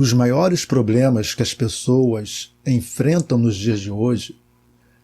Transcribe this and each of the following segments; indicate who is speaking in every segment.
Speaker 1: os maiores problemas que as pessoas enfrentam nos dias de hoje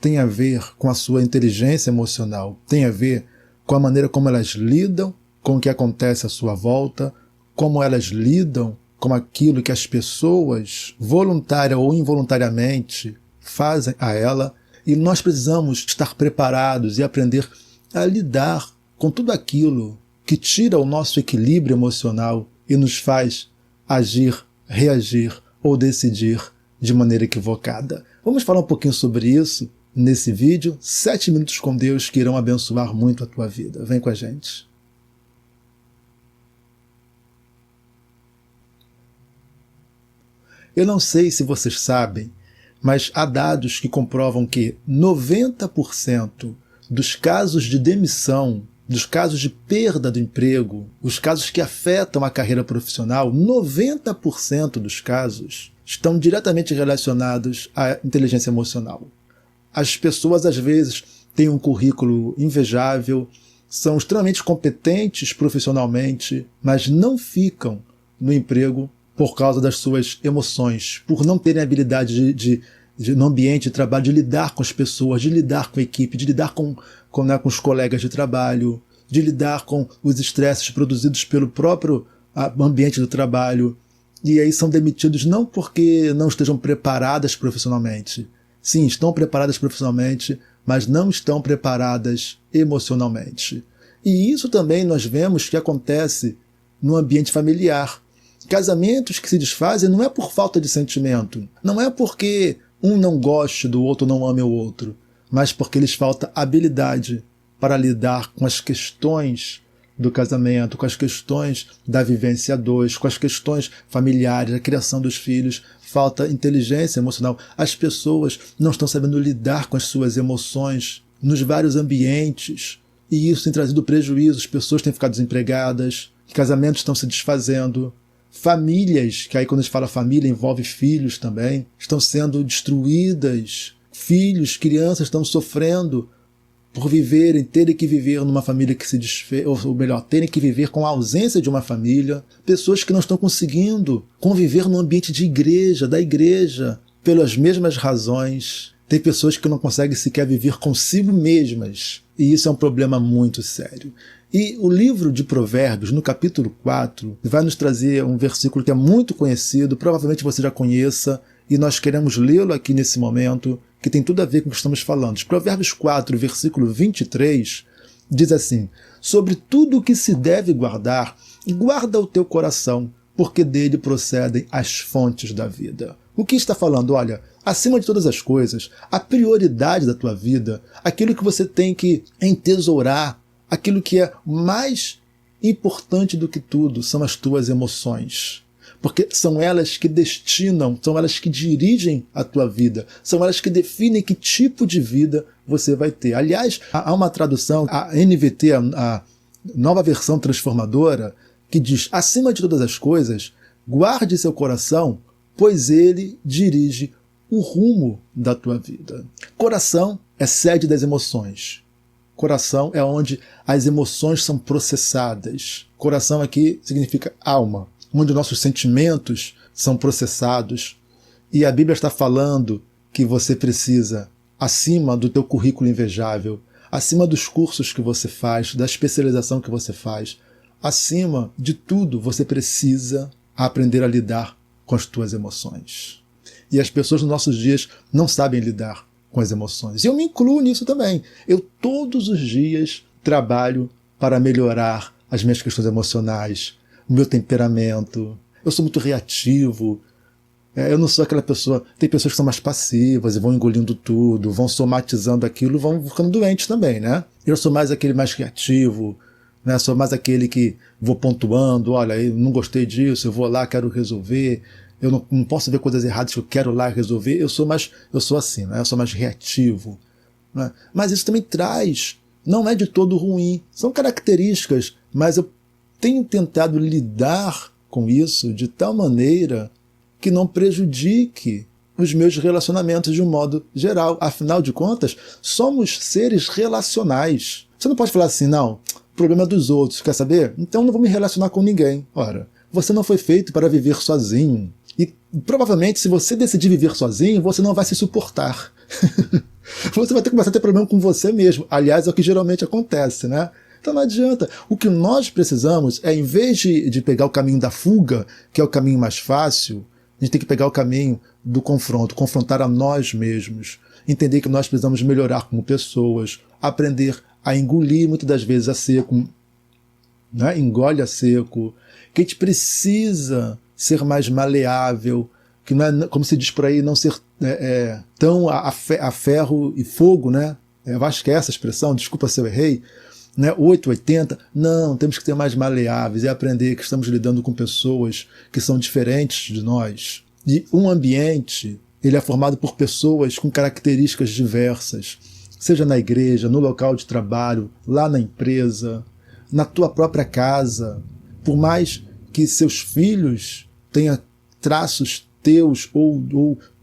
Speaker 1: têm a ver com a sua inteligência emocional, tem a ver com a maneira como elas lidam com o que acontece à sua volta, como elas lidam com aquilo que as pessoas, voluntária ou involuntariamente, fazem a ela. E nós precisamos estar preparados e aprender a lidar com tudo aquilo que tira o nosso equilíbrio emocional e nos faz agir, reagir ou decidir de maneira equivocada. Vamos falar um pouquinho sobre isso nesse vídeo. 7 minutos com Deus que irão abençoar muito a tua vida. Vem com a gente. Eu não sei se vocês sabem, mas há dados que comprovam que 90% dos casos de demissão, dos casos de perda do emprego, os casos que afetam a carreira profissional, 90% dos casos estão diretamente relacionados à inteligência emocional. As pessoas, às vezes, têm um currículo invejável, são extremamente competentes profissionalmente, mas não ficam no emprego por causa das suas emoções, por não terem habilidade no ambiente de trabalho, de lidar com as pessoas, de lidar com a equipe, de lidar com os colegas de trabalho, de lidar com os estresses produzidos pelo próprio ambiente do trabalho. E aí são demitidos não porque não estejam preparadas profissionalmente. Sim, estão preparadas profissionalmente, mas não estão preparadas emocionalmente. E isso também nós vemos que acontece no ambiente familiar. Casamentos que se desfazem não é por falta de sentimento, não é porque um não goste do outro, não ame o outro, mas porque lhes falta habilidade para lidar com as questões do casamento, com as questões da vivência a dois, com as questões familiares, a criação dos filhos. Falta inteligência emocional. As pessoas não estão sabendo lidar com as suas emoções nos vários ambientes, e isso tem trazido prejuízos. Pessoas têm ficado desempregadas, casamentos estão se desfazendo. Famílias, que aí quando a gente fala família envolve filhos também, estão sendo destruídas. Filhos, crianças estão sofrendo por terem que viver numa família que se desfez, ou melhor, terem que viver com a ausência de uma família. Pessoas que não estão conseguindo conviver no ambiente de igreja, da igreja, pelas mesmas razões. Tem pessoas que não conseguem sequer viver consigo mesmas. E isso é um problema muito sério. E o livro de Provérbios, no capítulo 4, vai nos trazer um versículo que é muito conhecido, provavelmente você já conheça, e nós queremos lê-lo aqui nesse momento, que tem tudo a ver com o que estamos falando. Provérbios 4, versículo 23, diz assim: sobre tudo o que se deve guardar, guarda o teu coração, porque dele procedem as fontes da vida. O que está falando? Olha, acima de todas as coisas, a prioridade da tua vida, aquilo que você tem que entesourar, aquilo que é mais importante do que tudo, são as tuas emoções. Porque são elas que destinam, são elas que dirigem a tua vida, são elas que definem que tipo de vida você vai ter. Aliás, há uma tradução, a NVT, a Nova Versão Transformadora, que diz: acima de todas as coisas, guarde seu coração, pois ele dirige o rumo da tua vida. Coração é sede das emoções. Coração é onde as emoções são processadas. Coração aqui significa alma, onde nossos sentimentos são processados. E a Bíblia está falando que você precisa, acima do teu currículo invejável, acima dos cursos que você faz, da especialização que você faz, acima de tudo, você precisa aprender a lidar com as tuas emoções. E as pessoas nos nossos dias não sabem lidar com as emoções. E eu me incluo nisso também. Eu todos os dias trabalho para melhorar as minhas questões emocionais, o meu temperamento. Eu sou muito reativo. Eu não sou aquela pessoa... Tem pessoas que são mais passivas e vão engolindo tudo, vão somatizando aquilo, vão ficando doentes também, né? Eu sou mais aquele mais criativo, né? Sou mais aquele que vou pontuando. Olha, eu não gostei disso, eu vou lá, quero resolver. Eu não posso ver coisas erradas que eu quero lá resolver. Eu sou assim, né? Eu sou mais reativo, né? Mas isso também traz... Não é de todo ruim. São características, mas eu tenho tentado lidar com isso de tal maneira que não prejudique os meus relacionamentos de um modo geral. Afinal de contas, somos seres relacionais. Você não pode falar assim, não, o problema é dos outros, quer saber? Então não vou me relacionar com ninguém. Ora, você não foi feito para viver sozinho. E provavelmente, se você decidir viver sozinho, você não vai se suportar. Você vai ter que começar a ter problema com você mesmo. Aliás, é o que geralmente acontece, né? Então não adianta. O que nós precisamos é, em vez de pegar o caminho da fuga, que é o caminho mais fácil, a gente tem que pegar o caminho do confronto, confrontar a nós mesmos, entender que nós precisamos melhorar como pessoas, aprender a engolir muitas das vezes a seco, né? Engole a seco, que a gente precisa ser mais maleável, que não é, como se diz por aí, não ser tão a ferro e fogo, né? Eu acho que é essa expressão, desculpa se eu errei, né? 880, não, temos que ser mais maleáveis e aprender que estamos lidando com pessoas que são diferentes de nós. E um ambiente, ele é formado por pessoas com características diversas, seja na igreja, no local de trabalho, lá na empresa, na tua própria casa. Por mais que seus filhos tenham traços teus ou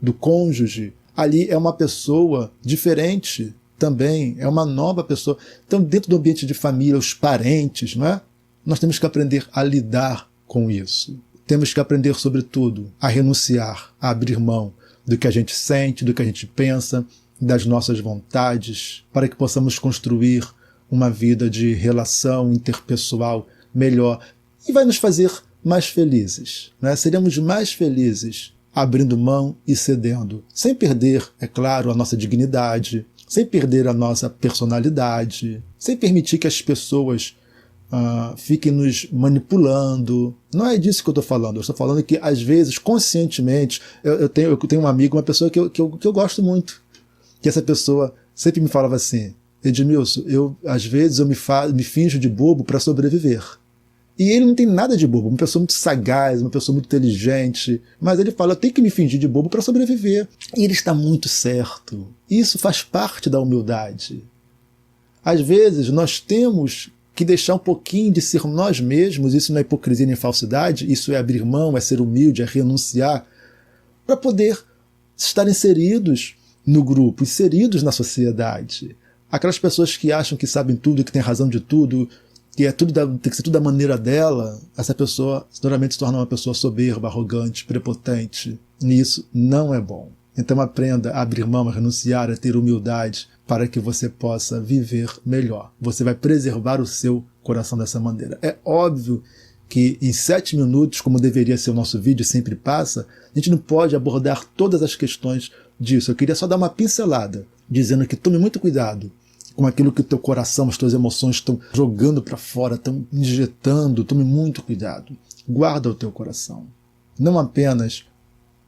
Speaker 1: do cônjuge, ali é uma pessoa diferente também, é uma nova pessoa. Então, dentro do ambiente de família, os parentes, não é? Nós temos que aprender a lidar com isso. Temos que aprender, sobretudo, a renunciar, a abrir mão do que a gente sente, do que a gente pensa, das nossas vontades, para que possamos construir uma vida de relação interpessoal melhor e vai nos fazer mais felizes, né? Seremos mais felizes abrindo mão e cedendo, sem perder, é claro, a nossa dignidade, sem perder a nossa personalidade, sem permitir que as pessoas fiquem nos manipulando. Não é disso que eu estou falando. Eu estou falando que, às vezes, conscientemente, eu tenho um amigo, uma pessoa que eu gosto muito, que essa pessoa sempre me falava assim: Edmilson, às vezes eu me finjo de bobo para sobreviver. E ele não tem nada de bobo, uma pessoa muito sagaz, uma pessoa muito inteligente, mas ele fala, eu tenho que me fingir de bobo para sobreviver. E ele está muito certo. Isso faz parte da humildade. Às vezes nós temos que deixar um pouquinho de ser nós mesmos, isso não é hipocrisia nem falsidade, isso é abrir mão, é ser humilde, é renunciar, para poder estar inseridos no grupo, inseridos na sociedade. Aquelas pessoas que acham que sabem tudo, que têm razão de tudo, que tem que ser tudo da maneira dela, essa pessoa normalmente se torna uma pessoa soberba, arrogante, prepotente. E isso não é bom. Então aprenda a abrir mão, a renunciar, a ter humildade para que você possa viver melhor. Você vai preservar o seu coração dessa maneira. É óbvio que em 7 minutos, como deveria ser o nosso vídeo, sempre passa, a gente não pode abordar todas as questões disso. Eu queria só dar uma pincelada, dizendo que tome muito cuidado com aquilo que o teu coração, as tuas emoções estão jogando para fora, estão injetando. Tome muito cuidado. Guarda o teu coração. Não apenas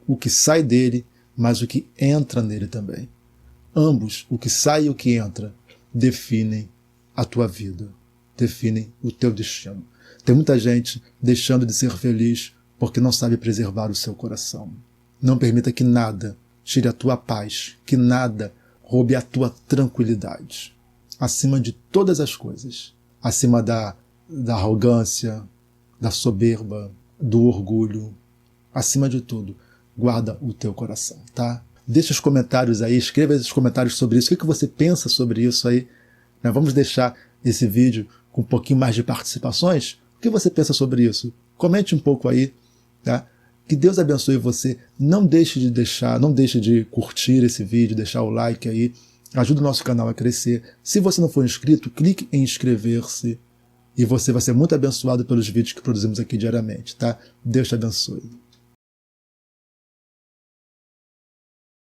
Speaker 1: o que sai dele, mas o que entra nele também. Ambos, o que sai e o que entra, definem a tua vida, definem o teu destino. Tem muita gente deixando de ser feliz porque não sabe preservar o seu coração. Não permita que nada tire a tua paz, que nada roube a tua tranquilidade. Acima de todas as coisas, acima da arrogância, da soberba, do orgulho, acima de tudo, guarda o teu coração, tá? Deixa os comentários aí, escreva os comentários sobre isso, o que você pensa sobre isso aí. Vamos deixar esse vídeo com um pouquinho mais de participações. O que você pensa sobre isso? Comente um pouco aí, tá? Que Deus abençoe você. Não deixe de curtir esse vídeo, deixar o like aí. Ajuda o nosso canal a crescer. Se você não for inscrito, clique em inscrever-se e você vai ser muito abençoado pelos vídeos que produzimos aqui diariamente, tá? Deus te abençoe.